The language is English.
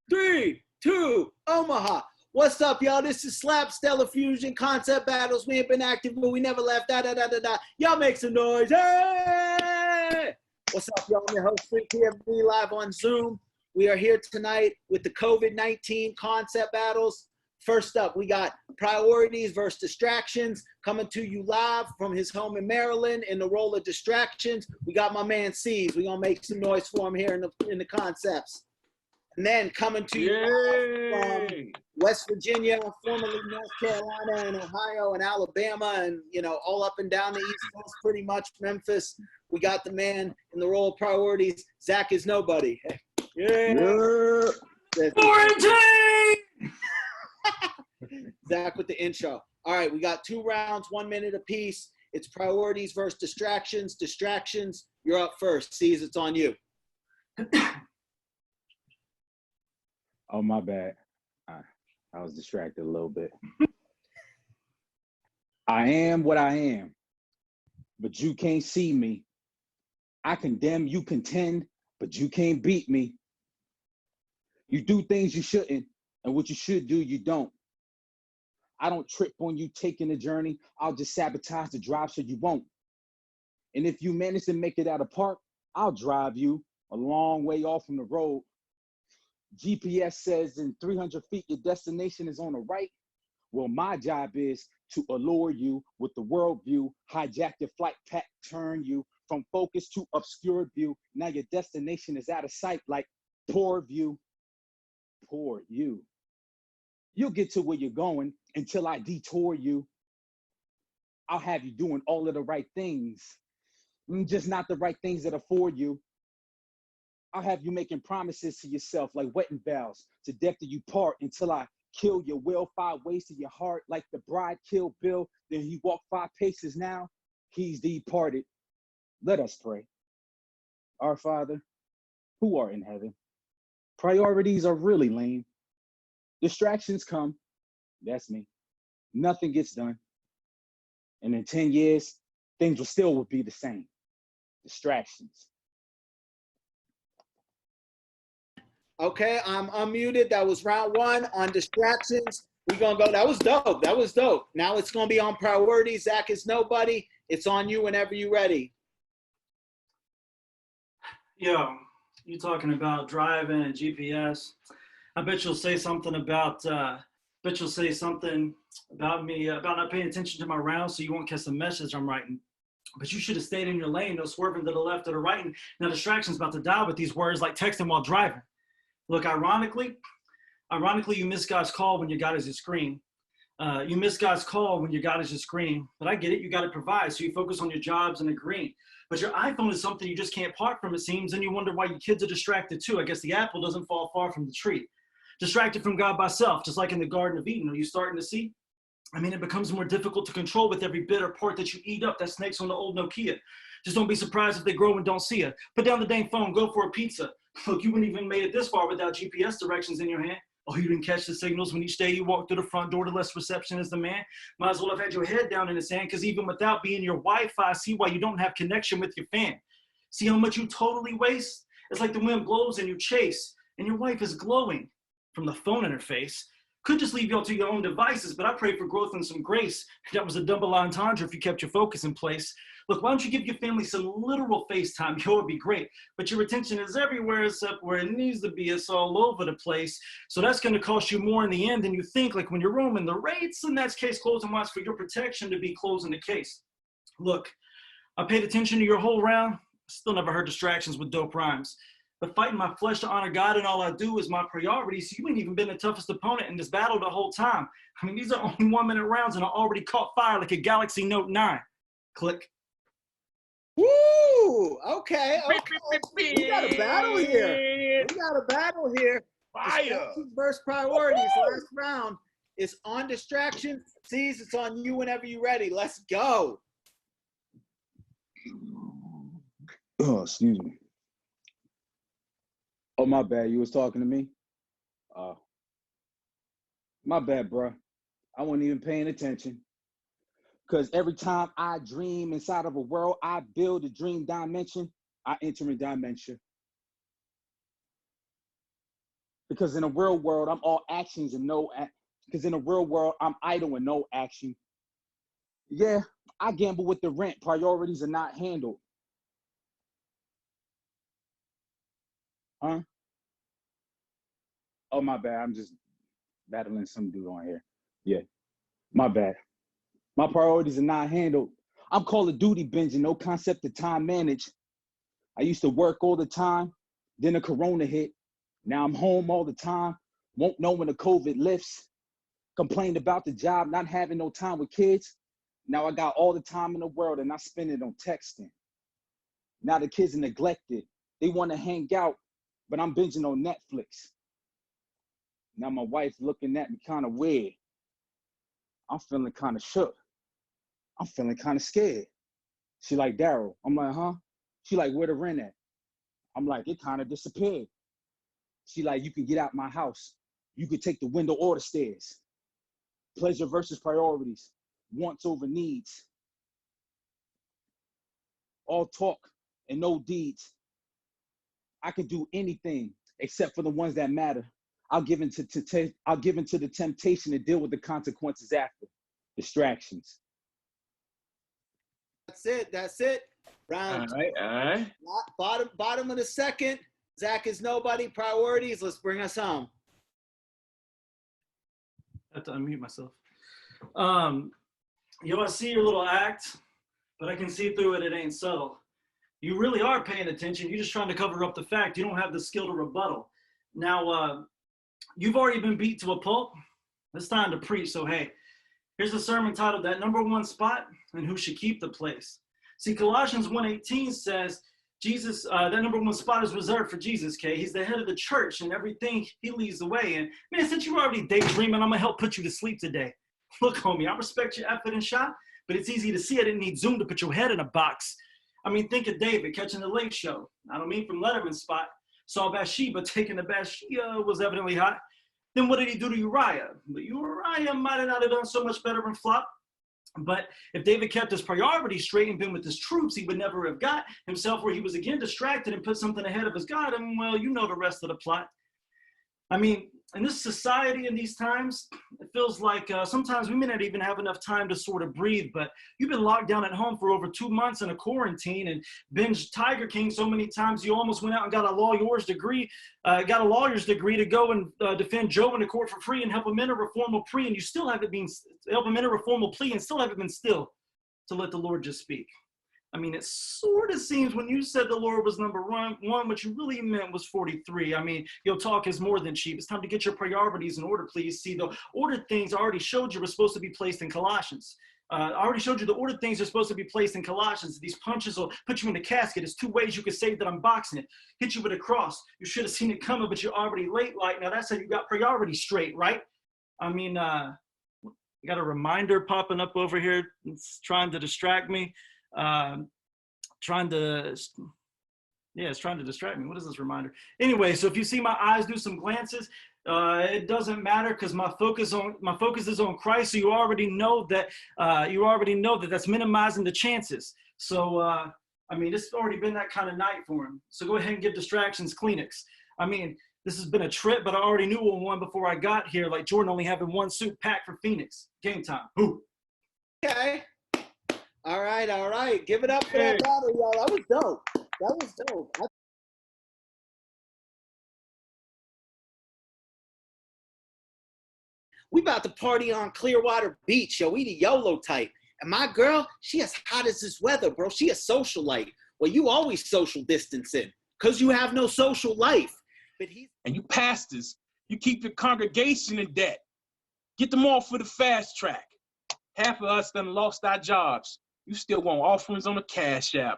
3, 2, Omaha. What's up, y'all? This is Slap Stellar Fusion Concept Battles. We ain't been active, but we never left. Y'all make some noise. Hey! What's up, y'all? I'm your host, Freak PFB, live on Zoom. We are here tonight with the COVID-19 concept battles. First up, we got priorities versus distractions coming to you live from his home in Maryland in the role of distractions. We got my man Se1ze. We're going to make some noise for him here in the concepts. And then coming to you live from West Virginia, formerly North Carolina and Ohio and Alabama and, you know, all up and down the East Coast, pretty much Memphis. We got the man in the role of priorities. Zach is nobody. Yeah. Quarantine! Zach with the intro. All right, we got 2 rounds, 1 minute apiece. It's priorities versus distractions. Distractions, you're up first. Se1ze, it's on you. Oh, my bad. I was distracted a little bit. I am what I am, but you can't see me. I condemn, you contend, but you can't beat me. You do things you shouldn't, and what you should do, you don't. I don't trip on you taking the journey. I'll just sabotage the drive so you won't. And if you manage to make it out of park, I'll drive you a long way off from the road. GPS says in 300 feet, your destination is on the right. Well, my job is to allure you with the world view, hijack your flight path, turn you from focus to obscured view. Now your destination is out of sight like poor view. Poor you. You'll get to where you're going until I detour you. I'll have you doing all of the right things, just not the right things that afford you. I'll have you making promises to yourself like wedding vows to death do you part until I kill your will 5 ways to your heart like the bride killed Bill. Then he walked 5 paces now, he's departed. Let us pray. Our Father, who art in heaven. Priorities are really lame. Distractions come, that's me. Nothing gets done. And in 10 years, things will still be the same. Distractions. Okay, I'm unmuted. That was round 1 on distractions. We're going to go. That was dope. That was dope. Now it's going to be on priorities. Zach is nobody. It's on you whenever you're ready. Yo, you talking about driving and GPS. I bet you'll say something about me about not paying attention to my rounds so you won't catch the message I'm writing. But you should have stayed in your lane, no swerving to the left or the right. And now distraction's about to die with these words like texting while driving. Look, ironically, you miss God's call when your God is your screen. You miss God's call when your God is your screen. But I get it, you got to provide, so you focus on your jobs and agreeing. But your iPhone is something you just can't part from, it seems, and you wonder why your kids are distracted too. I guess the apple doesn't fall far from the tree. Distracted from God by self, just like in the Garden of Eden. Are you starting to see? I mean, it becomes more difficult to control with every bit or part that you eat up. That snake's on the old Nokia. Just don't be surprised if they grow and don't see you. Put down the dang phone, go for a pizza. Look, you wouldn't even made it this far without GPS directions in your hand. Oh, you didn't catch the signals when each day you walked through the front door to less reception as the man. Might as well have had your head down in the sand, because even without being your Wi-Fi, see why you don't have connection with your fan. See how much you totally waste? It's like the wind blows and you chase, and your wife is glowing from the phone interface. Could just leave y'all to your own devices, but I pray for growth and some grace. That was a double entendre if you kept your focus in place. Look, why don't you give your family some literal FaceTime? It would be great. But your attention is everywhere except where it needs to be. It's all over the place. So that's going to cost you more in the end than you think. Like when you're roaming the rates, in that case, close and watch for your protection to be closing the case. Look, I paid attention to your whole round. Still never heard distractions with dope rhymes. But fighting my flesh to honor God and all I do is my priority. So you ain't even been the toughest opponent in this battle the whole time. I mean, these are only 1 minute rounds and I already caught fire like a Galaxy Note 9. Click. Woo! Okay. We got a battle here. Fire! Distractions versus priorities. Last round is on distractions. Se1ze, it's on you whenever you're ready. Let's go. Oh, excuse me. Oh, my bad. You was talking to me? My bad, bro. I wasn't even paying attention. Because every time I dream inside of a world, I build a dream dimension, I enter a dimension. Because in the real world, I'm all actions and no, because in the real world, I'm idle and no action. Yeah, I gamble with the rent. Priorities are not handled. Huh? Oh, my bad. I'm just battling some dude on here. Yeah, my bad. My priorities are not handled. I'm Call of Duty binging, no concept of time managed. I used to work all the time. Then the corona hit. Now I'm home all the time. Won't know when the COVID lifts. Complained about the job, not having no time with kids. Now I got all the time in the world and I spend it on texting. Now the kids are neglected. They want to hang out, but I'm binging on Netflix. Now my wife looking at me kind of weird. I'm feeling kind of shook. I'm feeling kind of scared. She like, Daryl. I'm like, huh? She like, where the rent at? I'm like, it kind of disappeared. She like, you can get out my house. You could take the window or the stairs. Pleasure versus priorities. Wants over needs. All talk and no deeds. I can do anything except for the ones that matter. I'll give into the temptation to deal with the consequences after. Distractions. That's it. Round all right. bottom of the second. Zach is nobody. Priorities. Let's bring us home. I have to unmute myself. I see your little act, but I can see through it. It ain't subtle. You really are paying attention. You're just trying to cover up the fact. You don't have the skill to rebuttal. Now, you've already been beat to a pulp. It's time to preach. So, hey, here's a sermon titled That Number One Spot and Who Should Keep the Place. See, Colossians 1:18 says, Jesus, that number one spot is reserved for Jesus, okay? He's the head of the church and everything he leads the way. And man, since you're already daydreaming, I'm gonna help put you to sleep today. Look, homie, I respect your effort and shot, but it's easy to see I didn't need Zoom to put your head in a box. I mean, think of David catching the Late Show. I don't mean from Letterman's spot. Saw Bathsheba taking the Bathsheba was evidently hot. Then what did he do to Uriah? But Uriah might not have done so much better in flop. But if David kept his priorities straight and been with his troops, he would never have got himself where he was again distracted and put something ahead of his God. And well, you know the rest of the plot. I mean, in this society in these times, it feels like sometimes we may not even have enough time to sort of breathe, but you've been locked down at home for over 2 months in a quarantine and binged Tiger King so many times you almost went out and got a lawyer's degree to go and defend Joe in the court for free and help him in a reformal plea, and you still haven't been still to let the Lord just speak. I mean, it sort of seems when you said the Lord was number one, what you really meant was 43. I mean, your talk is more than cheap. It's time to get your priorities in order, please. See, the ordered things I already showed you were supposed to be placed in Colossians. I already showed you the ordered things are supposed to be placed in Colossians. These punches will put you in the casket. There's 2 ways you could say that I'm boxing it. Hit you with a cross. You should have seen it coming, but you're already late. Like, now that's how you got priorities straight, right? I mean, you got a reminder popping up over here. It's trying to distract me. It's trying to distract me. What is this reminder? Anyway, so if you see my eyes do some glances, it doesn't matter because my focus is on Christ. So you already know that that's minimizing the chances. So I mean, it's already been that kind of night for him. So go ahead and give distractions Kleenex. I mean, this has been a trip, but I already knew one before I got here. Like Jordan only having 1 suit packed for Phoenix. Game time. Ooh. Okay. All right. Give it up for that battle, y'all. That was dope. We about to party on Clearwater Beach, yo. We the YOLO type. And my girl, she as hot as this weather, bro. She a socialite. Well, you always social distancing because you have no social life. And you pastors, you keep your congregation in debt. Get them off for the fast track. Half of us done lost our jobs. You still want offerings on the Cash App.